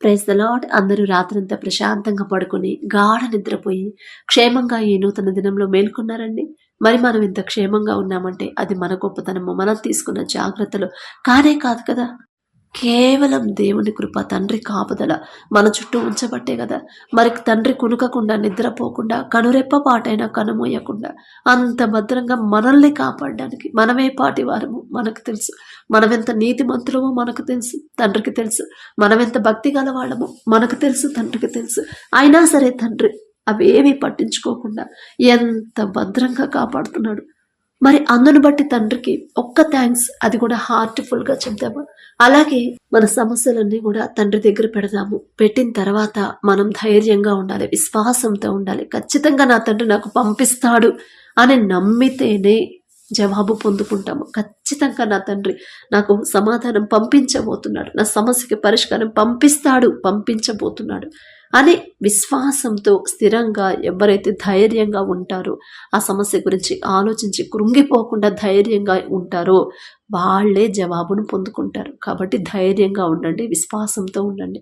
Praise the lord. అందరూ రాత్రంతా ప్రశాంతంగా పడుకొని గాఢ నిద్రపోయి క్షేమంగా ఈ నూతన దినంలో మేల్కొన్నారండి. మరి మనం ఇంత క్షేమంగా ఉన్నామంటే అది మన గొప్పతనము, మనం తీసుకున్న జాగ్రత్తలు కానే కాదు కదా. కేవలం దేవుని కృప, తండ్రి కాపుదల మన చుట్టూ ఉంచబట్టే కదా. మరి తండ్రి కునుకకుండా, నిద్రపోకుండా, కనురెప్ప పాటైనా కనుమూయకుండా అంత భద్రంగా మనల్ని కాపాడడానికి మనమే పాటి వారము మనకు తెలుసు. మనమెంత నీతిమంతులమో మనకు తెలుసు, తండ్రికి తెలుసు. మనమెంత భక్తి గల వాళ్ళమో మనకు తెలుసు, తండ్రికి తెలుసు. అయినా సరే తండ్రి అవేమీ పట్టించుకోకుండా ఎంత భద్రంగా కాపాడుతున్నాడు. మరి అందును బట్టి తండ్రికి ఒక్క థ్యాంక్స్, అది కూడా హార్ట్ఫుల్గా చెప్దామా. అలాగే మన సమస్యలన్నీ కూడా తండ్రి దగ్గర పెడదాము. పెట్టిన తర్వాత మనం ధైర్యంగా ఉండాలి, విశ్వాసంతో ఉండాలి. ఖచ్చితంగా నా తండ్రి నాకు పంపిస్తాడు అని నమ్మితేనే జవాబు పొందుకుంటాము. ఖచ్చితంగా నా తండ్రి నాకు సమాధానం పంపించబోతున్నాడు, నా సమస్యకి పరిష్కారం పంపించబోతున్నాడు అని విశ్వాసంతో స్థిరంగా ఎవరైతే ధైర్యంగా ఉంటారో, ఆ సమస్య గురించి ఆలోచించి కృంగిపోకుండా ధైర్యంగా ఉంటారో వాళ్ళే జవాబును పొందుకుంటారు. కాబట్టి ధైర్యంగా ఉండండి, విశ్వాసంతో ఉండండి.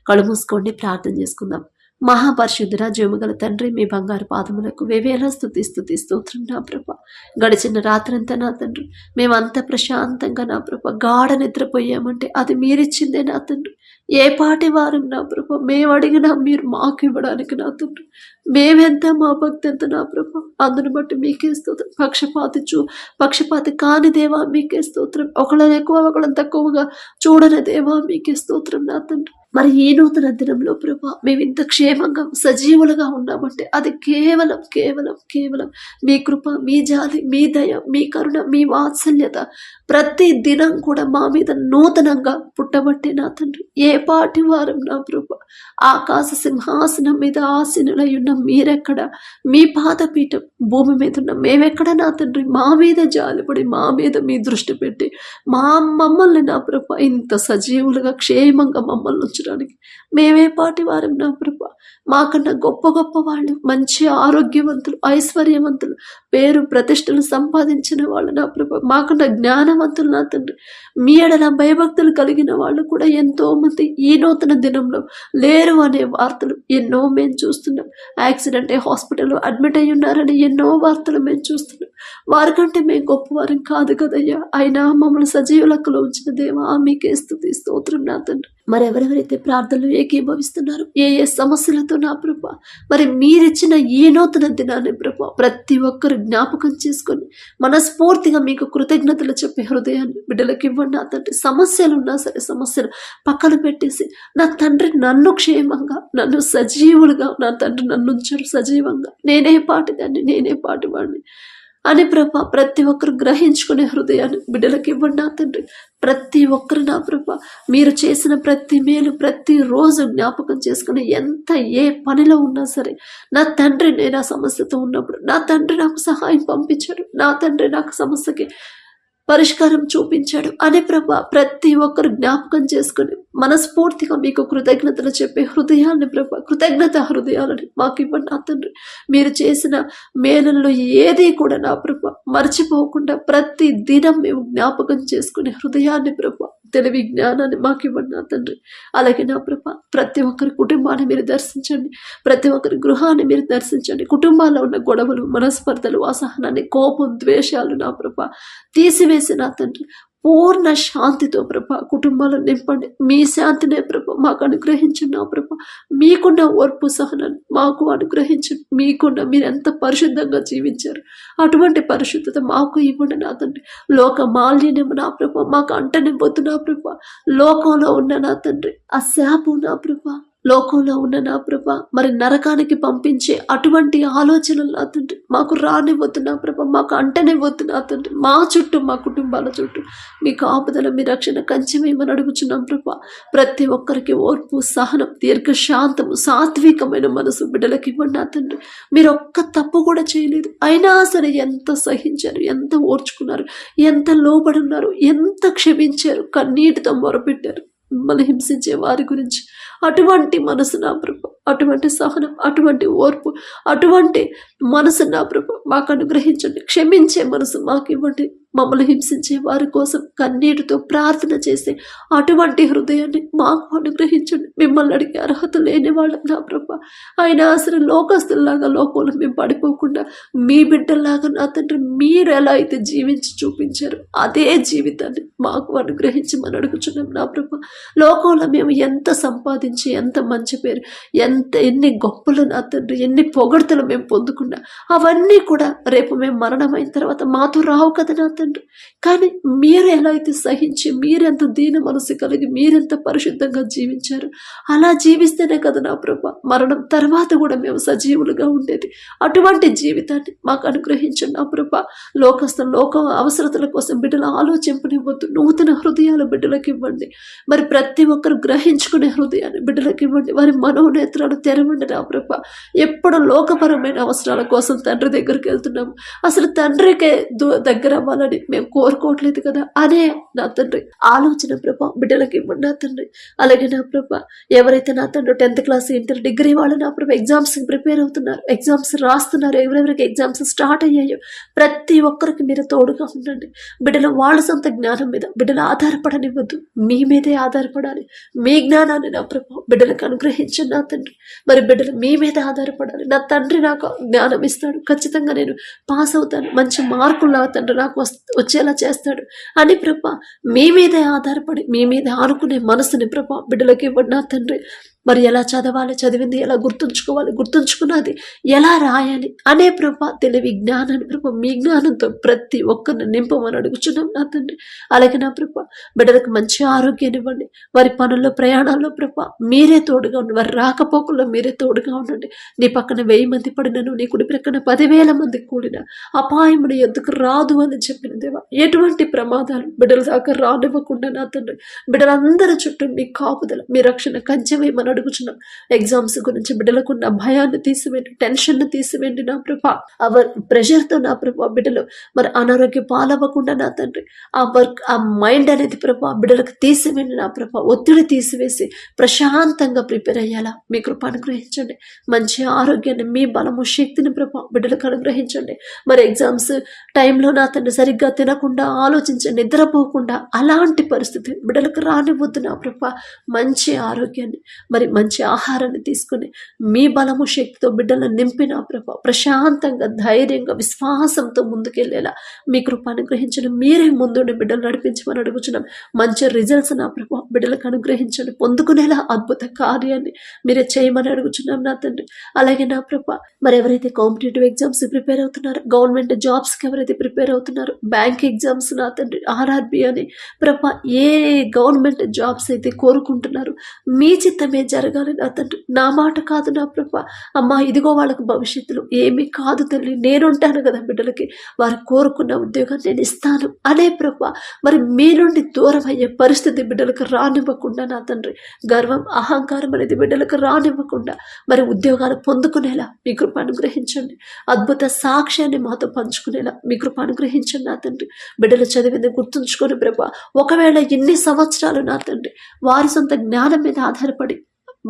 కళ్ళు మూసుకోండి, ప్రార్థన చేసుకుందాం. మహాపరిశుద్ధుడ, జీవముగల తండ్రి, మీ బంగారు పాదములకు వేవేలా స్తుతి స్తోత్రం నా ప్రభ. గడిచిన రాత్రంతా నా తండ్రి మేమంతా ప్రశాంతంగా నా ప్రభ గాఢ నిద్రపోయామంటే అది మీరిచ్చిందే నా తండ్రి. ఏ పాటి వారం నా ప్రభ మేము అడిగినా మీరు మాకు ఇవ్వడానికి నా తండ్రి. మేమెంత, మా భక్తి ఎంత నా ప్రభ, అందును బట్టి మీకే స్తోత్రం. పక్షపాతి కాని దేవా మీకే స్తోత్రం. ఒకళ్ళని ఎక్కువ ఒకళ్ళని తక్కువగా చూడని దేవా మీకే స్తోత్రం నా తండ్రి. మరి ఈ నూతన దినంలో ప్రభా మేము ఇంత క్షేమంగా సజీవులుగా ఉన్నామంటే అది కేవలం కేవలం కేవలం మీ కృప, మీ జాలి, మీ దయ, మీ కరుణ, మీ వాత్సల్యత ప్రతి దినం కూడా మా మీద నూతనంగా పుట్టబట్టే నా తండ్రి. ఏ పాటి వారం నా ప్రభా, ఆకాశ సింహాసనం మీద ఆసీనులై ఉన్న మీరెక్కడ, మీ పాదపీఠం భూమి మీద ఉన్న మేమెక్కడ నా తండ్రి. మా మీద జాలిపడి, మా మీద మీ దృష్టి పెట్టి మమ్మల్ని నా ప్రభా ఇంత సజీవులుగా క్షేమంగా మమ్మల్ని ఉంచడానికి మేమే పాటి వారం నా ప్రభా. మాకన్నా గొప్ప గొప్ప వాళ్ళు, మంచి ఆరోగ్యవంతులు, ఐశ్వర్యవంతులు, పేరు ప్రతిష్టలు సంపాదించిన వాళ్ళు నా ప్రభా, మాకన్నా జ్ఞానవంతులు నా తండ్రి. మీ ఎడల భయభక్తులు కలిగిన వాళ్ళు కూడా ఎంతో మంది ఈ నూతన దినంలో లేరు అనే వార్తలు ఎన్నో మేము చూస్తున్నాం. యాక్సిడెంట్ అయ్యి హాస్పిటల్లో అడ్మిట్ అయ్యి ఉన్నారని ఎన్నో వార్తలు మేము చూస్తున్నాం. వారికంటే మేము గొప్పవారం కాదు కదయ్యా. అయినా మమ్మల్ని సజీవ లెక్కలో ఉంచిన దేవా మీకే స్తుతి స్తోత్రం నా తండ్రి. మరి ఎవరెవరైతే ప్రార్థనలు ఏకీభవిస్తున్నారు, ఏ ఏ సమస్యలతో నా ప్రభా, మరి మీరిచ్చిన ఈ నూతన దినాన్ని ప్రభా ప్రతి ఒక్కరు జ్ఞాపకం చేసుకొని మనస్ఫూర్తిగా మీకు కృతజ్ఞతలు చెప్పే హృదయాన్ని బిడ్డలకు ఇవ్వండి నా తండ్రి. సమస్యలు ఉన్నా సరే సమస్యలు పక్కన పెట్టేసి నా తండ్రి నన్ను క్షేమంగా, నన్ను సజీవులుగా, నా తండ్రి నన్ను ఉంచారు సజీవంగా, నేనే పాటిదాన్ని, నేనే పాటివాడిని అని ప్రభా ప్రతి ఒక్కరు గ్రహించుకునే హృదయాన్ని బిడ్డలకు ఇవ్వండి నా తండ్రి. ప్రతి ఒక్కరు నా ప్రభా మీరు చేసిన ప్రతి మేలు ప్రతి రోజు జ్ఞాపకం చేసుకుని ఎంత ఏ పనిలో ఉన్నా సరే నా తండ్రి నేను ఆ సమస్యతో ఉన్నప్పుడు నా తండ్రి నాకు సహాయం పంపించాడు, నా తండ్రి నాకు సమస్యకి పరిష్కారం చూపించాడు అని ప్రభా ప్రతి ఒక్కరు జ్ఞాపకం చేసుకుని మనస్ఫూర్తిగా మీకు కృతజ్ఞతలు చెప్పే హృదయాన్ని ప్రభా, కృతజ్ఞత హృదయాలని మాకు ఇవ్వండి నా తండ్రి. మీరు చేసిన మేలుల్లో ఏది కూడా నా ప్రభా మర్చిపోకుండా ప్రతి దినం మేము జ్ఞాపకం చేసుకునే హృదయాన్ని ప్రభా, తెలివి జ్ఞానాన్ని మాకు ఇవ్వండి నా తండ్రి. అలాగే నా ప్రభా ప్రతి ఒక్కరి కుటుంబాన్ని మీరు దర్శించండి, ప్రతి ఒక్కరి గృహాన్ని మీరు దర్శించండి. కుటుంబాల్లో ఉన్న గొడవలు, మనస్పర్ధలు, అసహనాన్ని, కోపం, ద్వేషాలు నా ప్రభా తీసివేసి నా తండ్రి పూర్ణ శాంతితో ప్రభా కుటుంబాలను నింపండి. మీ శాంతినే ప్రభా మాకు అనుగ్రహించండి నా ప్రభా. మీకున్న ఓర్పు సహనాన్ని మాకు అనుగ్రహించండి. మీకున్న మీరు ఎంత పరిశుద్ధంగా జీవించారు అటువంటి పరిశుద్ధత మాకు ఇవ్వండి నా తండ్రి. లోక మాలిన్యం నా ప్రభా మాకు అంటనివ్వద్దు నా ప్రభా. లోకంలో ఉన్న నా తండ్రి ఆ శాపం నా ప్రభా, లోకంలో ఉన్న నా ప్రభా మరి నరకానికి పంపించే అటువంటి ఆలోచనలు నా తండ్రి మాకు రానివ్వద్దు నా ప్రభా, మాకు అంటనివ్వద్దు నా తండ్రి. మా చుట్టూ, మా కుటుంబాల చుట్టూ మీ కాపుదల, మీ రక్షణ కంచెమేమని అడుగుచున్నాం ప్రభా. ప్రతి ఒక్కరికి ఓర్పు, సహనం, దీర్ఘశాంతము, సాత్వికమైన మనసు బిడ్డలకి ఇవ్వండి నా తండ్రి. మీరు ఒక్క తప్పు కూడా చేయలేదు, అయినా సరే ఎంత సహించారు, ఎంత ఓర్చుకున్నారు, ఎంత లోబడి ఉన్నారు, ఎంత క్షమించారు, కన్నీటితో మొరపెట్టారు మిమ్మల్ని హింసించే వారి గురించి. అటువంటి మనసు నా ప్రభు, అటువంటి సహనం, అటువంటి ఓర్పు, అటువంటి మనసు నా ప్రభు మాకు అనుగ్రహించండి. క్షమించే మనసు మాకు ఇవ్వండి. మమ్మల్ని హింసించే వారి కోసం కన్నీటితో ప్రార్థన చేసే అటువంటి హృదయాన్ని మాకు అనుగ్రహించండి. మిమ్మల్ని అడిగే అర్హత లేని వాళ్ళం నా ప్రభా. అయినా అసలు లోకస్తుల్లాగా లోకంలో మేము పడిపోకుండా మీ బిడ్డల్లాగా నా తండ్రి మీరు ఎలా అయితే జీవించి చూపించారు అదే జీవితాన్ని మాకు అనుగ్రహించమని అడుగుచున్నాం నా ప్రభా. లోకంలో మేము ఎంత సంపాదించి ఎంత మంచి పేరు ఎన్ని గొప్పలు నా తండ్రి ఎన్ని పొగడ్తలు మేము పొందుకున్నా అవన్నీ కూడా రేపు మేము మరణమైన తర్వాత మాతో రావు కదా నా తండ్రి. కానీ మీరు ఎలా అయితే సహించి మీరెంత దీన మనసు కలిగి మీరెంత పరిశుద్ధంగా జీవించారు అలా జీవిస్తేనే కదా నా ప్రభా మరణం తర్వాత కూడా మేము సజీవులుగా ఉండేది. అటువంటి జీవితాన్ని మాకు అనుగ్రహించండి నా ప్రభా. లోక అవసరతల కోసం బిడ్డల ఆలోచింపనివ్వద్దు. నూతన హృదయాలు బిడ్డలకు ఇవ్వండి. మరి ప్రతి ఒక్కరు గ్రహించుకునే హృదయాన్ని బిడ్డలకు ఇవ్వండి. వారి మనోనేత్రాలు తెరవండి నా ప్రభా. ఎప్పుడు లోకపరమైన అవసరాల కోసం తండ్రి దగ్గరికి వెళ్తున్నాము, అసలు తండ్రికే దగ్గర అవ్వాలని మేము కోరుకోవట్లేదు కదా అనే నా తండ్రి ఆలోచన ప్రభా బిడ్డలకి ఇవ్వండి నా తండ్రి. అలాగే నా ప్రభా ఎవరైతే నా తండ్రి 10th క్లాస్ ఇంటర్ డిగ్రీ వాళ్ళు నా ప్రభా ఎగ్జామ్స్ ప్రిపేర్ అవుతున్నారు, ఎగ్జామ్స్ రాస్తున్నారు, ఎవరెవరికి ఎగ్జామ్స్ స్టార్ట్ అయ్యాయో ప్రతి ఒక్కరికి మీరు తోడుగా ఉండండి. బిడ్డలు వాళ్ళ సొంత జ్ఞానం మీద బిడ్డలు ఆధారపడనివ్వద్దు, మీ మీదే ఆధారపడాలి. మీ జ్ఞానాన్ని నా ప్రభా బిడ్డలకు అనుగ్రహించండి నా తండ్రి. మరి బిడ్డలు మీ మీద ఆధారపడాలి. నా తండ్రి నాకు జ్ఞానం ఇస్తాడు, ఖచ్చితంగా నేను పాస్ అవుతాను, మంచి మార్కులు నా తండ్రి నాకు వచ్చేలా చేస్తాడు అని ప్రభా మీ మీదే ఆధారపడి మీ మీద ఆనుకునే మనసుని ప్రభా బిడ్డలకి ఇవ్వండి నా తండ్రి. మరి ఎలా చదవాలి, చదివింది ఎలా గుర్తుంచుకోవాలి, గుర్తుంచుకున్నది ఎలా రాయాలి అనే ప్రభా తెలివి జ్ఞానాన్ని ప్రభా మీ జ్ఞానంతో ప్రతి ఒక్కరిని నింపమని అడుగుచున్నాం నా తండ్రి. అలాగే నా ప్రభా బిడ్డలకు మంచి ఆరోగ్యాన్ని ఇవ్వండి. వారి పనుల్లో ప్రయాణాల్లో ప్రభా మీరే తోడుగా ఉండండి. వారి రాకపోకల్లో మీరే తోడుగా ఉండండి. నీ పక్కన 1000 మంది పడినను నీ కుడి ప్రక్కన 10,000 మంది కూడిన అపాయముడు ఎందుకు రాదు అని చెప్పిన దేవా. ఎటువంటి ప్రమాదాలు బిడ్డల దాకా రానివ్వకుండా నా తండ్రి బిడ్డలందరి చుట్టూ మీ కాపుదల మీ రక్షణ కంచెవేయమని అడుగుచున్నాం. ఎగ్జామ్స్ గురించి బిడ్డలకున్న భయాన్ని తీసివేయండి, టెన్షన్ తీసివేయండి నా ప్రభా. ప్రెషర్తో నా ప్రభా బిడ్డలు మరి అనారోగ్య పాలవ్వకుండా నా తండ్రి ఆ మైండ్ అనేది ప్రభా బిడ్డలకు తీసివేయండి నా ప్రభా. ఒత్తిడి తీసివేసి ప్రశాంతంగా ప్రిపేర్ అయ్యేలా మీ కృప అనుగ్రహించండి. మంచి ఆరోగ్యాన్ని మీ బలము శక్తిని ప్రభా బిడ్డలకు అనుగ్రహించండి. మరి ఎగ్జామ్స్ టైంలో నా తండ్రి సరిగ్గా తినకుండా ఆలోచించి నిద్రపోకుండా అలాంటి పరిస్థితి బిడ్డలకు రానివ్వద్దు నా ప్రభా. మంచి ఆరోగ్యాన్ని మరి మంచి ఆహారాన్ని తీసుకుని మీ బలము శక్తితో బిడ్డలను నింపిన ప్రభా ప్రశాంతంగా ధైర్యంగా విశ్వాసంతో ముందుకెళ్ళేలా మీ కృప అనుగ్రహించండి. మీరే ముందుండి బిడ్డలు నడిపించమని అడుగుచున్నాం. మంచి రిజల్ట్స్ నా ప్రభా బిడ్డలకు అనుగ్రహించండి. పొందుకునేలా అద్భుత కార్యాన్ని మీరే చేయమని అడుగుచున్నాం నా తండ్రి. అలాగే నా ప్రభా మరి ఎవరైతే కాంపిటేటివ్ ఎగ్జామ్స్ ప్రిపేర్ అవుతున్నారో, గవర్నమెంట్ జాబ్స్కి ఎవరైతే ప్రిపేర్ అవుతున్నారో, బ్యాంక్ ఎగ్జామ్స్ నా తండ్రి ఆర్ఆర్బి అని ప్రభా ఏ గవర్నమెంట్ జాబ్స్ అయితే కోరుకుంటున్నారు మీ చిత్తమే జరగాలి నా తండ్రి. నా మాట కాదు నా ప్రభా. అమ్మా ఇదిగో వాళ్ళకు భవిష్యత్తులో ఏమీ కాదు తల్లి, నేనుంటాను కదా బిడ్డలకి, వారు కోరుకున్న ఉద్యోగాన్ని నేను ఇస్తాను అనే ప్రభా మరి మీ నుండి దూరం అయ్యే పరిస్థితి బిడ్డలకు రానివ్వకుండా నా తండ్రి గర్వం అహంకారం అనేది బిడ్డలకు రానివ్వకుండా మరి ఉద్యోగాలు పొందుకునేలా మీ కృప అనుగ్రహించండి. అద్భుత సాక్ష్యాన్ని మాతో పంచుకునేలా మీ కృప అనుగ్రహించండి నా తండ్రి. బిడ్డలు చదివింది గుర్తుంచుకొని ప్రభా ఒకవేళ ఎన్ని సంవత్సరాలు నా తండ్రి వారి సొంత జ్ఞానం మీద ఆధారపడి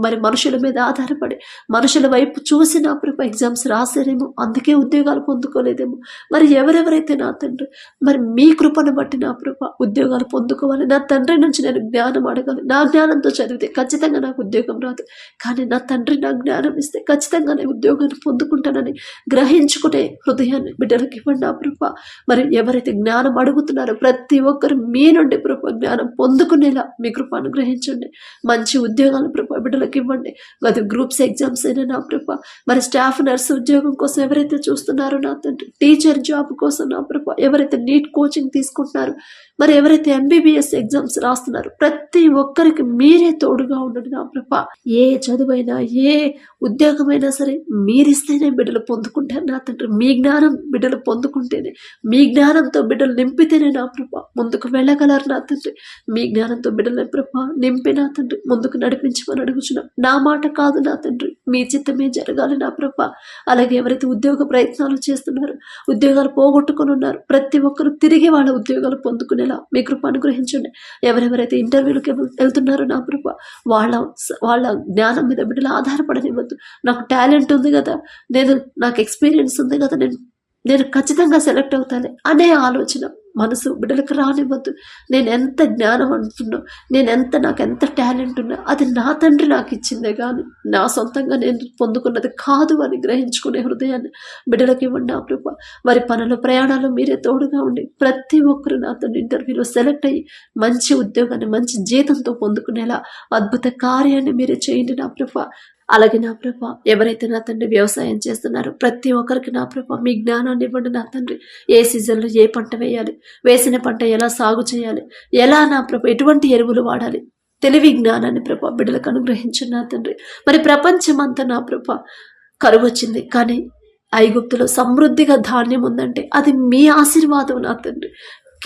మరి మనుషుల మీద ఆధారపడి మనుషుల వైపు చూసి నా ప్రభా ఎగ్జామ్స్ రాసారేమో, అందుకే ఉద్యోగాలు పొందుకోలేదేమో. మరి ఎవరెవరైతే నా తండ్రి మరి మీ కృపను బట్టి నా ప్రభా ఉద్యోగాలు పొందుకోవాలి, నా తండ్రి నుంచి నేను జ్ఞానం అడగాలి. నా జ్ఞానంతో చదివితే ఖచ్చితంగా నాకు ఉద్యోగం రాదు, కానీ నా తండ్రి నా జ్ఞానం ఇస్తే ఖచ్చితంగా నేను ఉద్యోగాన్ని పొందుకుంటానని గ్రహించుకునే హృదయాన్ని బిడ్డలకు ఇవ్వండి నా ప్రభా. మరి ఎవరైతే జ్ఞానం అడుగుతున్నారో ప్రతి ఒక్కరు మీ నుండి ప్రభా జ్ఞానం పొందుకునేలా మీ కృప అనుగ్రహించండి. మంచి ఉద్యోగాలు ప్రభా బిడ్డలకు ఇవ్వండి. అది గ్రూప్స్ ఎగ్జామ్స్ అయినా నా ప్రభా మరి స్టాఫ్ నర్స్ ఉద్యోగం కోసం ఎవరైతే చూస్తున్నారో నా తండ్రి, టీచర్ జాబ్ కోసం నా ప్రభా ఎవరైతే నీట్ కోచింగ్ తీసుకుంటున్నారో, మరి ఎవరైతే ఎంబీబీఎస్ ఎగ్జామ్స్ రాస్తున్నారు ప్రతి ఒక్కరికి మీరే తోడుగా ఉండండి నా ప్రభా. ఏ చదువైనా ఏ ఉద్యోగమైనా సరే మీరిస్తేనే బిడ్డలు పొందుకుంటారు నా తండ్రి. మీ జ్ఞానం బిడ్డలు పొందుకుంటేనే, మీ జ్ఞానంతో బిడ్డలు నింపితేనే నా ప్రభా ముందుకు వెళ్ళగలరు నా తండ్రి. మీ జ్ఞానంతో బిడ్డల ప్రభా నింపి నా తండ్రి ముందుకు నడిపించమని అడుగుచున్నాం. నా మాట కాదు నా తండ్రి, మీ చిత్తమే జరగాలి నా ప్రభా. అలాగే ఎవరైతే ఉద్యోగ ప్రయత్నాలు చేస్తున్నారో, ఉద్యోగాలు పోగొట్టుకుని ఉన్నారు ప్రతి ఒక్కరు తిరిగి వాళ్ళ ఉద్యోగాలు పొందుకునేలా మీ కృప అనుగ్రహించండి. ఎవరెవరైతే ఇంటర్వ్యూలకు వెళ్తున్నారో నా ప్రభా వాళ్ళ జ్ఞానం మీద బిడ్డలు ఆధారపడనివ్వద్దు. నాకు టాలెంట్ ఉంది కదా, నాకు ఎక్స్పీరియన్స్ ఉంది కదా, నేను ఖచ్చితంగా సెలెక్ట్ అవుతాను అనే ఆలోచన మనసు బిడ్డలకు రానివ్వద్దు. నేను ఎంత జ్ఞానం అంటున్నా, నాకు ఎంత టాలెంట్ ఉన్నా అది నా తండ్రి నాకు ఇచ్చిందే కానీ నా సొంతంగా నేను పొందుకున్నది కాదు అని గ్రహించుకునే హృదయాన్ని బిడ్డలకు ఇవ్వండి నా ప్రభా. వారి పనుల ప్రయాణాలు మీరే తోడుగా ఉండి ప్రతి ఒక్కరు నా తండ్రి ఇంటర్వ్యూలో సెలెక్ట్ అయ్యి మంచి ఉద్యోగాన్ని మంచి జీతంతో పొందుకునేలా అద్భుత కార్యాన్ని మీరే చేయండి నా ప్రభా. అలాగే నా ప్రభా, ఎవరైతే నా తండ్రి వ్యవసాయం చేస్తున్నారో ప్రతి ఒక్కరికి నా ప్రభా మీ జ్ఞానాన్ని ఇవ్వండి నా తండ్రి. ఏ సీజన్లో ఏ పంట వేయాలి, వేసిన పంట ఎలా సాగు చేయాలి, ఎలా నా ప్రభా ఎటువంటి ఎరువులు వాడాలి, తెలివి జ్ఞానాన్ని ప్రభా బిడ్డలకు అనుగ్రహించండి నా తండ్రి. మరి ప్రపంచం అంతా నా ప్రభా కరువు వచ్చింది, కానీ ఐగుప్తులో సమృద్ధిగా ధాన్యం ఉందంటే అది మీ ఆశీర్వాదం నా తండ్రి.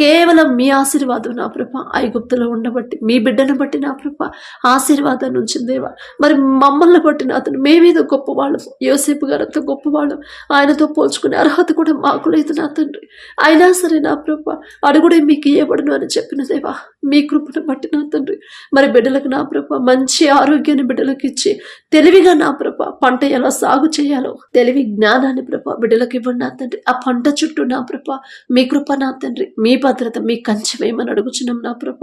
కేవలం మీ ఆశీర్వాదం నా ప్రభ. ఐగుప్తులో ఉండబట్టి మీ బిడ్డను బట్టి నా ప్రభ ఆశీర్వాదాన్ని ఉంచిందేవా. మరి మమ్మల్ని బట్టి నా అతను మేమేదో గొప్పవాళ్ళం, యోసేపు గారు అంత గొప్పవాళ్ళం, ఆయనతో పోల్చుకునే అర్హత కూడా మాకు లేదు నా తండ్రి. అయినా సరే నా ప్రభ అడుగుడే మీకు ఇవ్వబడును అని చెప్పిన దేవా, మీ కృపను బట్టి నా తండ్రి. మరి బిడ్డలకు నా ప్రభ మంచి ఆరోగ్యాన్ని బిడ్డలకు ఇచ్చి తెలివిగా నా ప్రభ పంట ఎలా సాగు చేయాలో తెలివి జ్ఞానాన్ని ప్రభ బిడ్డలకు ఇవ్వండి నా తండ్రి. ఆ పంట చుట్టూ నా ప్రభ మీ కృప నా తండ్రి, మీ భద్రత, మీ కంచె వేయమని అడుగుచున్నాం నా ప్రభ.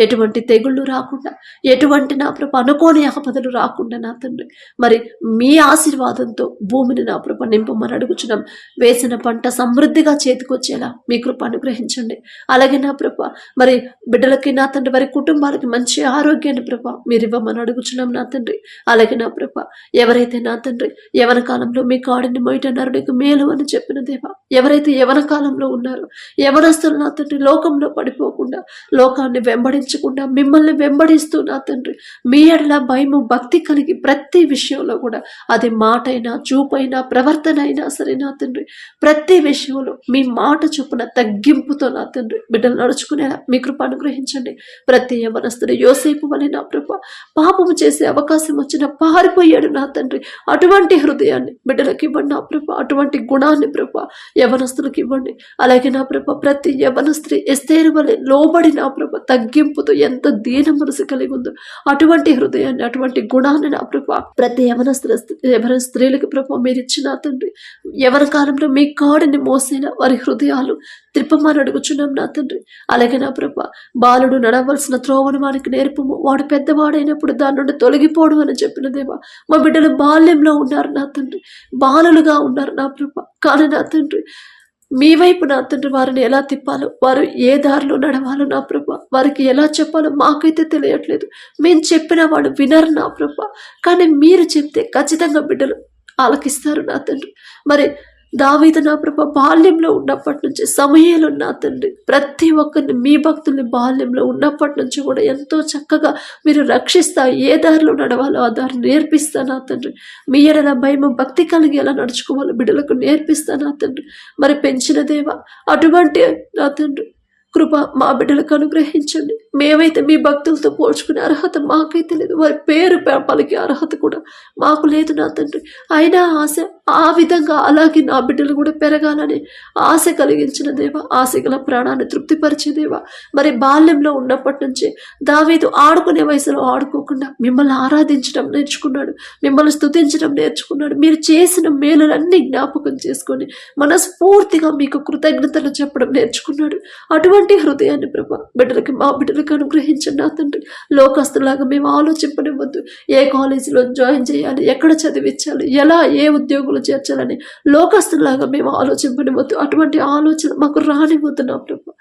ఎటువంటి తెగుళ్ళు రాకుండా, ఎటువంటి నా ప్రభ అనుకోని ఆపదలు రాకుండా నా తండ్రి మరి మీ ఆశీర్వాదంతో భూమిని నా ప్రభ నింపమని అడుగుచున్నాం. వేసిన పంట సమృద్ధిగా చేతికొచ్చేలా మీ కృప అనుగ్రహించండి. అలాగే నా ప్రభ మరి బిడ్డలకి నా తండ్రి వారి కుటుంబాలకి మంచి ఆరోగ్యాన్ని ప్రభ మీరు ఇవ్వమని అడుగుచున్నాం నా తండ్రి. అలాగే నా ప్రభ ఎవరైతే నా తండ్రి యవన కాలంలో మీ కాడిని మొయట నరుడికి మేలు అని చెప్పిన దేవా, ఎవరైతే యవన కాలంలో ఉన్నారో యవనస్తులు నా తండ్రి లోకంలో పడిపోకుండా, లోకాన్ని వెంబడించకుండా మిమ్మల్ని వెంబడిస్తూ నా తండ్రి మీ ఎడల భయము భక్తి కలిగి ప్రతి విషయంలో కూడా, అది మాటైనా చూపైనా ప్రవర్తన అయినా సరే నా తండ్రి ప్రతి విషయంలో మీ మాట చొప్పున తగ్గింపుతో నా తండ్రి బిడ్డలు నడుచుకునేలా మీ కృప అనుగ్రహించండి. ప్రతి యవనస్తుడు యోసేపు వలె నా ప్రభ పాపము చేసే అవకాశం వచ్చిన పారిపోయాడు నా తండ్రి. అటువంటి హృదయాన్ని బిడ్డలకు ఇవ్వండి నా ప్రభ, అటువంటి గుణాన్ని ప్రభ యవనస్తులకు ఇవ్వండి. అలాగే నా ప్రభ ప్రతి యవన స్త్రీ ఎస్తేరు వలె లోబడి నా ప్రభ తగ్గింపుతో ఎంత దీన మనసు కలిగి ఉందో అటువంటి హృదయాన్ని, అటువంటి గుణాన్ని నా ప్రభ ప్రతి యవన స్త్రీలకు ప్రభ మీరు ఇచ్చిన తండ్రి. యవన కాలంలో మీ కాడిని మోసిన వారి హృదయాలు త్రిప్పమని అడుగుచున్నాం నా తండ్రి. అలాగే నా ప్రభ బాలుడు నడవలసిన త్రోవను వారికి నేర్పము, వాడు పెద్దవాడైనప్పుడు దాని నుండి తొలగిపోవడం అని చెప్పిన దేవా, మా బిడ్డలు బాల్యంలో ఉన్నారు నా తండ్రి, బాలులుగా ఉన్నారు నా ప్రభ. కానీ నా తండ్రి మీ వైపు నా తండ్రి వారిని ఎలా తిప్పాలో, వారు ఏ దారిలో నడవాలో నా ప్రభ వారికి ఎలా చెప్పాలో మాకైతే తెలియట్లేదు. మేము చెప్పిన వాడు వినరు నా ప్రభ, కానీ మీరు చెప్తే ఖచ్చితంగా బిడ్డలు ఆలకిస్తారు నా తండ్రి. మరి దావీదు నా ప్రభ బాల్యంలో ఉన్నప్పటి నుంచి, సమయాలు నా తండ్రి ప్రతి ఒక్కరిని మీ భక్తుల్ని బాల్యంలో ఉన్నప్పటి నుంచి కూడా ఎంతో చక్కగా మీరు రక్షిస్తా, ఏ దారిలో నడవాలో ఆ దారి నేర్పిస్తా నా తండ్రి. మీ ఎడల భయం భక్తి కలిగి ఎలా నడుచుకోవాలో బిడ్డలకు నేర్పిస్తా నా తండ్రి. మరి పెంచిన దేవా అటువంటి నా తండ్రి కృప మా బిడ్డలకు అనుగ్రహించండి. మేమైతే మీ భక్తులతో పోల్చుకునే అర్హత మాకైతే లేదు, వారి పేరు పలికే అర్హత కూడా మాకు లేదు నా తండ్రి. అయినా ఆశ ఆ విధంగా అలాగే నా బిడ్డలు కూడా పెరగాలని ఆశ కలిగించిన దేవా, ఆశ గల ప్రాణాన్ని తృప్తిపరిచే దేవా. మరి బాల్యంలో ఉన్నప్పటి నుంచి దావీదు ఆడుకునే వయసులో ఆడుకోకుండా మిమ్మల్ని ఆరాధించడం నేర్చుకున్నాడు, మిమ్మల్ని స్తుతించడం నేర్చుకున్నాడు. మీరు చేసిన మేలులన్నీ జ్ఞాపకం చేసుకొని మనస్ఫూర్తిగా మీకు కృతజ్ఞతలు చెప్పడం నేర్చుకున్నాడు. అటువంటి హృదయాన్ని ప్రభా బిడ్డలకి, మా బిడ్డలకి అనుగ్రహించండి నా తండ్రి. లోకస్తులాగా మేము ఆలోచింపనివ్వద్దు. ఏ కాలేజీలో జాయిన్ చేయాలి, ఎక్కడ చదివించాలి, ఎలా ఏ ఉద్యోగులు చేర్చాలని లోకస్తులాగా మేము ఆలోచింపనివ్వద్దు. అటువంటి ఆలోచన మాకు రానివ్వద్దు నా ప్రభా.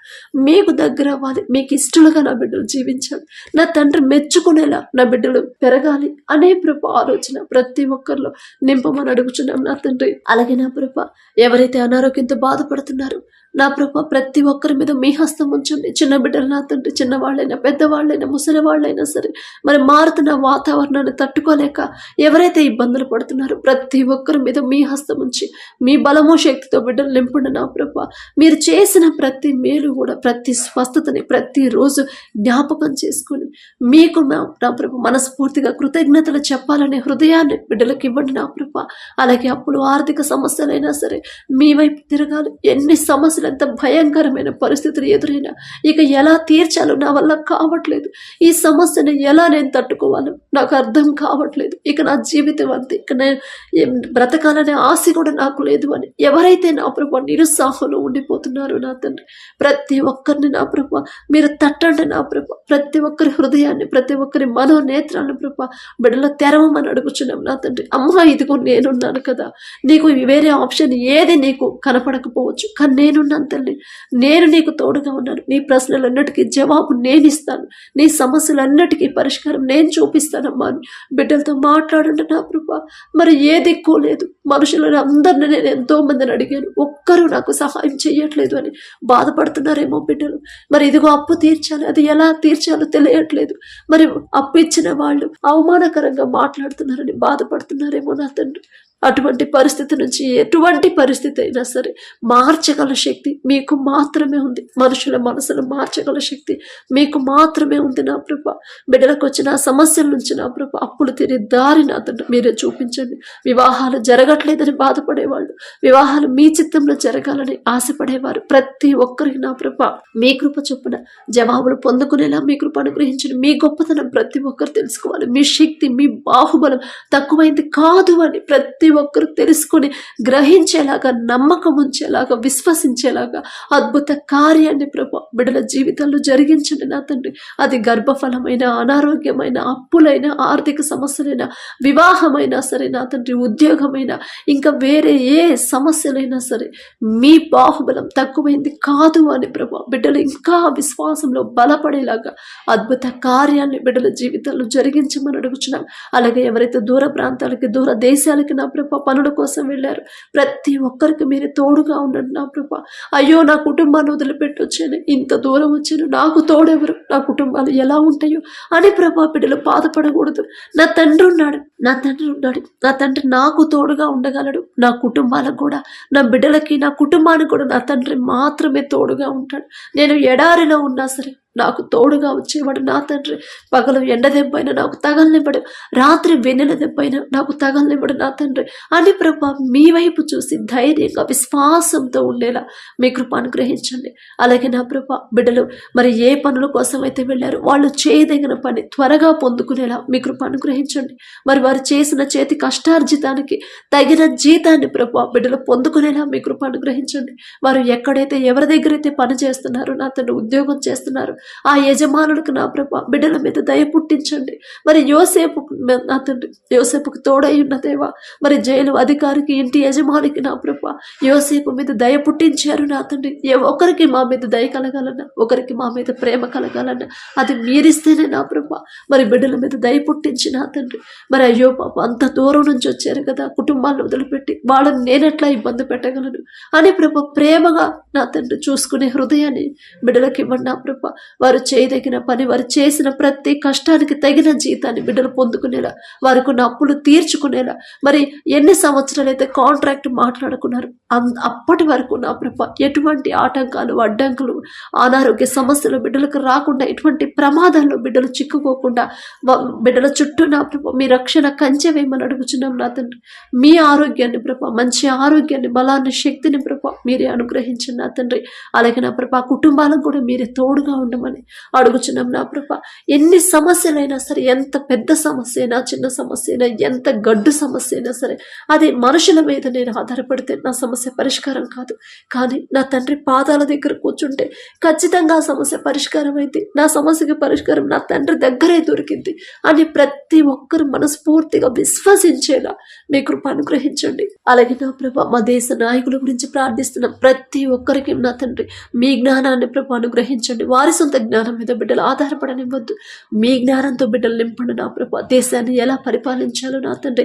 మీకు దగ్గర అవ్వాలి, మీకు ఇష్టలుగా నా బిడ్డలు జీవించాలి, నా తండ్రి మెచ్చుకునేలా నా బిడ్డలు పెరగాలి అనే ప్రభా ఆలోచన ప్రతి ఒక్కరిలో నింపమని అడుగుచున్నాం నా తండ్రి. అలాగే నా ప్రభా ఎవరైతే అనారోగ్యంతో బాధపడుతున్నారో నా ప్రభ ప్రతి ఒక్కరి మీద మీ హస్తం ఉంచండి. చిన్న బిడ్డలు నా తండ్రి, చిన్నవాళ్ళైనా పెద్దవాళ్ళైనా ముసలి వాళ్ళైనా సరే మరి మారుతున్న వాతావరణాన్ని తట్టుకోలేక ఎవరైతే ఇబ్బందులు పడుతున్నారో ప్రతి ఒక్కరి మీద మీ హస్తం ఉంచి మీ బలము శక్తితో బిడ్డలు నింపండి నా ప్రభ. మీరు చేసిన ప్రతి మేలు కూడా ప్రతి స్వస్థతని ప్రతిరోజు జ్ఞాపకం చేసుకొని మీకు నా ప్రభు మనస్ఫూర్తిగా కృతజ్ఞతలు చెప్పాలనే హృదయాన్ని బిడ్డలకు ఇవ్వండి నా ప్రభు. అలాగే అప్పుడు ఆర్థిక సమస్యలైనా సరే మీ వైపు తిరగాలి. ఎన్ని సమస్యలు, ఎంత భయంకరమైన పరిస్థితులు ఎదురైనా ఇక ఎలా తీర్చాలో నా వల్ల కావట్లేదు, ఈ సమస్యను ఎలా నేను తట్టుకోవాలో నాకు అర్థం కావట్లేదు, ఇక నా జీవితం అంతే, ఇక నేను బ్రతకాలనే ఆశ కూడా నాకు లేదు అని ఎవరైతే నా ప్రభు నిరుత్సాహంలో ఉండిపోతున్నారు నా తండ్రి, ప్రతి ఒక్కరిని నా ప్రభు మీరు తట్టండి నా ప్రభు. ప్రతి ఒక్కరి హృదయాన్ని, ప్రతి ఒక్కరి మనోనేత్రాలను ప్రభు బిడ్డలో తెరవమని అడుగుచున్నాం నా తండ్రి. అమ్మా ఇదిగో నేనున్నాను కదా, నీకు వేరే ఆప్షన్ ఏది నీకు కనపడకపోవచ్చు, కానీ నేనున్నాను తల్లి, నేను నీకు తోడుగా ఉన్నాను. నీ ప్రశ్నలన్నిటికీ జవాబు నేను ఇస్తాను, నీ సమస్యలన్నిటికీ పరిష్కారం నేను చూపిస్తానమ్మా అని బిడ్డలతో మాట్లాడండి నా ప్రభు. మరి ఏ దిక్కు లేదు, మనుషులను అందరిని నేను ఎంతో మందిని అడిగాను, ఒక్కరూ నాకు సహాయం చేయట్లేదు అని బాధపడుతున్నారేమో బిడ్డలు. మరి ఇదిగో అప్పు తీర్చాలి, అది ఎలా తీర్చాలో తెలియట్లేదు, మరి అప్పు ఇచ్చిన వాళ్ళు అవమానకరంగా మాట్లాడుతున్నారని బాధపడుతున్నారేమో నా తండ్రి. అటువంటి పరిస్థితి నుంచి ఎటువంటి పరిస్థితి అయినా సరే మార్చగల శక్తి మీకు మాత్రమే ఉంది. మనుషుల మనసును మార్చగల శక్తి మీకు మాత్రమే ఉంది నా ప్రభ. బిడ్డలకు వచ్చిన సమస్యల నుంచి నా ప్రభ అప్పులు తీరే దారి నా తండ్రి మీరే చూపించండి. వివాహాలు జరగట్లేదని బాధపడేవాళ్ళు, వివాహాలు మీ చిత్తంలో జరగాలని ఆశపడేవారు ప్రతి ఒక్కరికి నా ప్రభ మీ కృప చొప్పున జవాబులు పొందుకునేలా మీ కృప అనుగ్రహించండి. మీ గొప్పతనం ప్రతి ఒక్కరు తెలుసుకోవాలి, మీ శక్తి, మీ బాహుబలం తక్కువైంది కాదు అని ప్రతి ఒక్కరు తెలుసుకొని గ్రహించేలాగా, నమ్మకం ఉంచేలాగా, విశ్వసించేలాగా అద్భుత కార్యాన్ని ప్రభు బిడ్డల జీవితాల్లో జరిగించండి నా తండ్రి. అది గర్భఫలమైన, అనారోగ్యమైన, అప్పులైన, ఆర్థిక సమస్యలైనా, వివాహమైనా సరే నా తండ్రి, ఉద్యోగమైనా, ఇంకా వేరే ఏ సమస్యలైనా సరే మీ బాహుబలం తక్కువైంది కాదు అని ప్రభు బిడ్డలు ఇంకా విశ్వాసంలో బలపడేలాగా అద్భుత కార్యాన్ని బిడ్డల జీవితాల్లో జరిగించమని అడుగుచున్నాం. అలాగే ఎవరైతే దూర ప్రాంతాలకి, దూర దేశాలకి నా ప్రభు పనుల కోసం వెళ్ళారు, ప్రతి ఒక్కరికి మీరు తోడుగా ఉండండి నా ప్రభు. అయ్యో నా కుటుంబాన్ని వదిలిపెట్టి వచ్చాను, ఇంత దూరం వచ్చాను, నాకు తోడెవరు, నా కుటుంబాలు ఎలా ఉంటాయో అని ప్రభు బిడ్డలు బాధపడకూడదు. నా తండ్రి ఉన్నాడు, నా తండ్రి నాకు తోడుగా ఉండగలడు. నా కుటుంబాలకు కూడా, నా బిడ్డలకి, నా కుటుంబానికి కూడా నా తండ్రి మాత్రమే తోడుగా ఉంటాడు. నేను ఎడారిలో ఉన్నా సరే నాకు తోడుగా వచ్చేవాడు నా తండ్రి. పగలు ఎండ దెబ్బైనా నాకు తగలనివ్వడు, రాత్రి వెన్నెల దెబ్బైనా నాకు తగలనివ్వడు నా తండ్రి అని ప్రభా మీ వైపు చూసి ధైర్యంగా, విశ్వాసంతో ఉండేలా మీ కృప అనుగ్రహించండి. అలాగే నా ప్రభా బిడ్డలు మరి ఏ పనుల కోసం అయితే వెళ్ళారో వాళ్ళు చేయదగిన పని త్వరగా పొందుకునేలా మీ కృప అనుగ్రహించండి. మరి వారు చేసిన చేతి కష్టార్జితానికి తగిన జీతాన్ని ప్రభా బిడ్డలు పొందుకునేలా మీ కృప అనుగ్రహించండి. వారు ఎక్కడైతే, ఎవరి దగ్గర అయితే పని చేస్తున్నారో నా తండ్రి, ఉద్యోగం చేస్తున్నారు, ఆ యజమానులకు నా ప్రభా బిడ్డల మీద దయ పుట్టించండి. మరి యోసేపు నా తండ్రి, యోసేపుకు తోడై ఉన్న దేవా, మరి జైలు అధికారికి, ఇంటి యజమానికి నా ప్రభా యోసేపు మీద దయ పుట్టించారు నా తండ్రి. ఒకరికి మా మీద దయ కలగాలన్నా, ఒకరికి మా మీద ప్రేమ కలగాలన్నా అది మీరిస్తేనే నా ప్రభా. మరి బిడ్డల మీద దయ పుట్టించి నా తండ్రి, మరి అయ్యో పాప అంత దూరం నుంచి వచ్చారు కదా, కుటుంబాలను వదిలిపెట్టి వాళ్ళని నేనెట్లా ఇబ్బంది పెట్టగలను అని ప్రభా ప్రేమగా నా తండ్రి చూసుకునే హృదయాన్ని బిడ్డలకి ఇవ్వండి నా ప్రభా. వారు చేయదగిన పని, వారు చేసిన ప్రతి కష్టానికి తగిన జీతాన్ని బిడ్డలు పొందుకునేలా, వారికి ఉన్న అప్పులు తీర్చుకునేలా, మరి ఎన్ని సంవత్సరాలు అయితే కాంట్రాక్ట్ మాట్లాడుకున్నారు అప్పటి వరకు నా ప్రభ ఎటువంటి ఆటంకాలు, అడ్డంకులు, అనారోగ్య సమస్యలు బిడ్డలకు రాకుండా, ఎటువంటి ప్రమాదాల్లో బిడ్డలు చిక్కుకోకుండా బిడ్డల చుట్టూ నా ప్రభ మీ రక్షణ కంచె వేయమని అడుగుచున్నాం నా తండ్రి. మీ ఆరోగ్యాన్ని ప్రభ, మంచి ఆరోగ్యాన్ని, బలాన్ని, శక్తిని ప్రభ మీరే అనుగ్రహించండి నా తండ్రి. అలాగే నా ప్రభ కుటుంబాలకు కూడా మీరే తోడుగా ఉండమని అడుగుచున్నాం నా ప్రభ. ఎన్ని సమస్యలైనా సరే, ఎంత పెద్ద సమస్య అయినా, చిన్న సమస్య అయినా, ఎంత గడ్డు సమస్య అయినా సరే, అది మనుషుల మీద నేను ఆధారపడితే నా సమస్య పరిష్కారం కాదు. కానీ నా తండ్రి పాదాల దగ్గర కూర్చుంటే ఖచ్చితంగా ఆ సమస్య పరిష్కారం అయింది, నా సమస్యకి పరిష్కారం నా తండ్రి దగ్గరే దొరికింది అని ప్రతి ఒక్కరు మనస్ఫూర్తిగా విశ్వసించేలా మీ కృప అనుగ్రహించండి. అలాగే నా ప్రభ మా దేశ నాయకుల గురించి ప్రార్థిస్తున్నాం. ప్రతి ఒక్కరికి నా తండ్రి మీ జ్ఞానాన్ని ప్రభ అనుగ్రహించండి. వారి సొంత సొంత జ్ఞానం మీద బిడ్డలు ఆధారపడనివ్వద్దు. మీ జ్ఞానంతో బిడ్డలు నింపండి నా ప్రభా. దేశాన్ని ఎలా పరిపాలించాలో నా తండ్రి,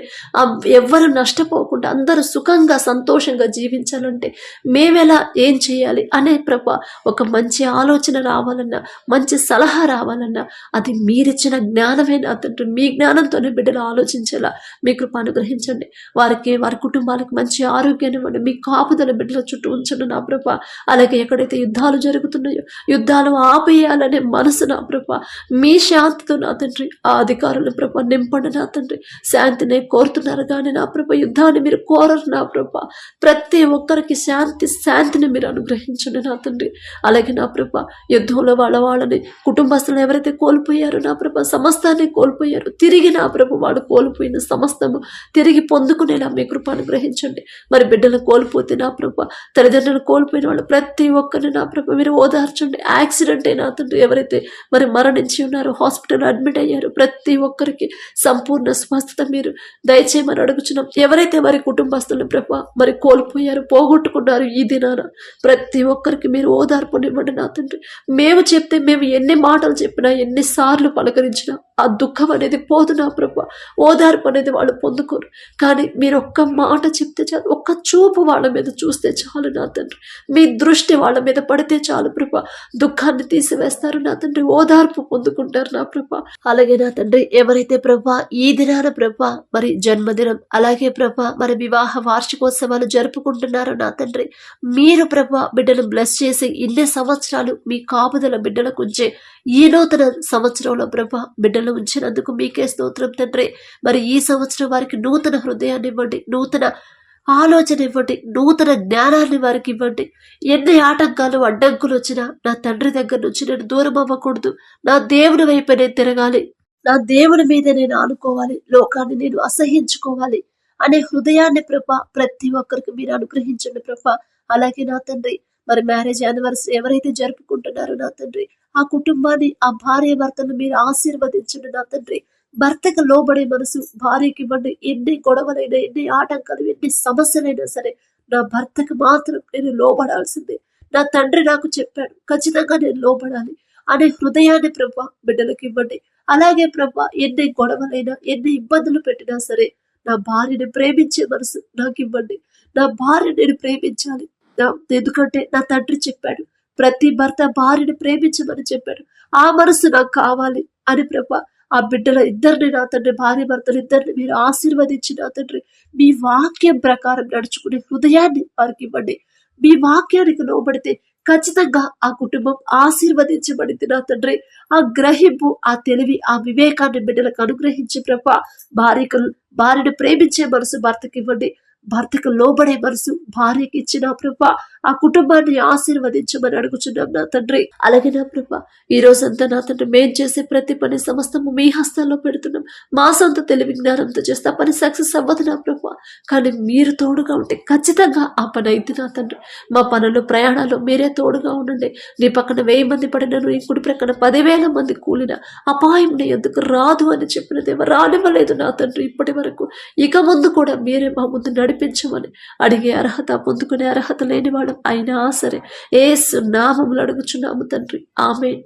ఎవ్వరు నష్టపోకుండా అందరూ సుఖంగా సంతోషంగా జీవించాలంటే మేమెలా ఏం చేయాలి అనే ప్రభా ఒక మంచి ఆలోచన రావాలన్నా, మంచి సలహా రావాలన్నా అది మీరిచ్చిన జ్ఞానమే నా తండ్రి. మీ జ్ఞానంతోనే బిడ్డలు ఆలోచించేలా మీ కృప అనుగ్రహించండి. వారికి వారి కుటుంబాలకు మంచి ఆరోగ్యాన్ని ఇవ్వండి. మీ కాపుదల బిడ్డల చుట్టూ ఉంచండి నా ప్రభా. అలాగే ఎక్కడైతే యుద్ధాలు జరుగుతున్నాయో యుద్ధాలు ఆపేయాలనే మనసు నా ప్రభా, మీ శాంతితో నా తండ్రి ఆ అధికారుల ప్రభా నింపండి నా తండ్రి. శాంతిని కోరుతున్నారు కానీ నా ప్రభా యుద్ధాన్ని మీరు కోరరు నా ప్రభా. ప్రతి ఒక్కరికి శాంతిని మీరు అనుగ్రహించండి నా తండ్రి. అలాగే నా ప్రభా యుద్ధంలో వాళ్ళని కుటుంబస్తులు ఎవరైతే కోల్పోయారో నా ప్రభా, సమస్తాన్ని కోల్పోయారు, తిరిగి నా ప్రభు వాడు కోల్పోయిన సమస్తము తిరిగి పొందుకునేలా మీ కృప అనుగ్రహించండి. మరి బిడ్డలు కోల్పోతే నా ప్రభా, తల్లిదండ్రులు కోల్పోయిన వాళ్ళు ప్రతి ఒక్కరిని నా ప్రభా మీరు ఓదార్చండి. యాక్సిడెంట్ అయిన తండ్రి ఎవరైతే మరి మరణించి ఉన్నారో, హాస్పిటల్ అడ్మిట్ అయ్యారు, ప్రతి ఒక్కరికి సంపూర్ణ స్వస్థత మీరు దయచేయమని అడుగుచున్నాం. ఎవరైతే వారి కుటుంబస్తులను ప్రభా మరి కోల్పోయారు, పోగొట్టుకున్నారు, ఈ దినాన ప్రతి ఒక్కరికి మీరు ఓదార్పునివ్వండి నా తండ్రి. మేము చెప్తే మేము ఎన్ని మాటలు చెప్పినా, ఎన్నిసార్లు పలకరించినా ఆ దుఃఖం అనేది పోదు నా ప్రభా. ఓదార్పు అనేది వాళ్ళు పొందుకోరు. కానీ మీరు ఒక్క మాట చెప్తే చాలు, ఒక్క చూపు వాళ్ళ మీద చూస్తే చాలు నా తండ్రి. మీ దృష్టి వాళ్ళ మీద పడితే చాలు ప్రభా, దుఃఖాన్ని తీసివేస్తారు నా తండ్రి, ఓదార్పు పొందుకుంటారు నా ప్రభా. అలాగే నా తండ్రి ఎవరైతే ప్రభా ఈ దినాన ప్రభా మరి జన్మదినం, అలాగే ప్రభా మరి వివాహ వార్షికోత్సవాలు జరుపుకుంటున్నారో నా తండ్రి, మీరు ప్రభా బిడ్డను బ్లెస్ చేసి ఇన్ని సంవత్సరాలు మీ కాపుదల బిడ్డలకు ఉంచే ఈ నూతన సంవత్సరంలో ప్రభా బిడ్డలు ఉంచినందుకు మీకే స్తోత్రం తండ్రి. మరి ఈ సంవత్సరం వారికి నూతన హృదయాన్ని ఇవ్వండి, నూతన ఆలోచన ఇవ్వండి, నూతన జ్ఞానాన్ని వారికి ఇవ్వండి. ఎన్ని ఆటంకాలు అడ్డంకులు వచ్చినా నా తండ్రి దగ్గర నుంచి నేను దూరం అవ్వకూడదు, నా దేవుని వైపు నేను తిరగాలి, నా దేవుని మీద నేను ఆనుకోవాలి, లోకాన్ని నేను అసహించుకోవాలి అనే హృదయాన్ని ప్రభా ప్రతి ఒక్కరికి మీరు అనుగ్రహించండి ప్రభా. అలాగే నా తండ్రి మరి మ్యారేజ్ యానివర్సరీ ఎవరైతే జరుపుకుంటున్నారో నా తండ్రి, ఆ కుటుంబాన్ని, ఆ భార్య భర్తను మీరు ఆశీర్వదించండి నా తండ్రి. భర్తకు లోబడే మనసు భార్యకి ఇవ్వండి. ఎన్ని గొడవలైనా, ఎన్ని ఆటంకాలు, ఎన్ని సమస్యలైనా సరే నా భర్తకు మాత్రం నేను లోబడాల్సిందే. నా తండ్రి నాకు చెప్పాడు, ఖచ్చితంగా నేను లోబడాలి అనే హృదయాన్ని ప్రభా బిడ్డలకు ఇవ్వండి. అలాగే ప్రభా ఎన్ని గొడవలైనా, ఎన్ని ఇబ్బందులు పెట్టినా సరే నా భార్యని ప్రేమించే మనసు నాకు ఇవ్వండి. నా భార్య నేను ప్రేమించాలి, ఎందుకంటే నా తండ్రి చెప్పాడు, ప్రతి భర్త భార్యని ప్రేమించమని చెప్పాడు. ఆ మనసు నాకు కావాలి అని ప్రభా ఆ బిడ్డల ఇద్దరిని నా తండ్రి, భార్య భర్తలు ఇద్దరిని మీరు ఆశీర్వదించి నా తండ్రి మీ వాక్యం ప్రకారం నడుచుకునే హృదయాన్ని వారికి ఇవ్వండి. మీ వాక్యానికి లోబడితే ఖచ్చితంగా ఆ కుటుంబం ఆశీర్వదించబడింది నా తండ్రి. ఆ గ్రహింపు, ఆ తెలివి, ఆ వివేకాన్ని బిడ్డలకు అనుగ్రహించి ప్రభా భార్యను ప్రేమించే మనసు భర్తకి ఇవ్వండి. భర్తకు లోబడే మనసు భార్యకి ఇచ్చిన ప్రభా ఆ కుటుంబాన్ని ఆశీర్వదించమని అడుగుచున్నాం నా తండ్రి. అలాగే నా ప్రభా ఈ రోజంతా నా తండ్రి మేం చేసే ప్రతి పని సమస్తము మీ హస్తాల్లో పెడుతున్నాం. మా సొంత తెలివి జ్ఞానంతో చేస్తే ఆ పని సక్సెస్ అవ్వదు నా ప్రభా, కానీ మీరు తోడుగా ఉంటే ఖచ్చితంగా ఆ పని అయింది నా తండ్రి. మా పనులు, ప్రయాణాలు మీరే తోడుగా ఉండండి. నీ పక్కన 1000 మంది పడినను, ఈ కుడి ప్రక్కన 10,000 మంది కూలిన అపాయం నీ ఎందుకు రాదు అని చెప్పిన దేవ రానివ్వలేదు నా తండ్రి ఇప్పటి వరకు. ఇక ముందు కూడా మీరే మా ముందు నడిపించమని అడిగే అర్హత, పొందుకునే అర్హత లేని వాడు అయినా సరే యేసు నామములో అడుగుచున్నాము తండ్రి. ఆమేన్.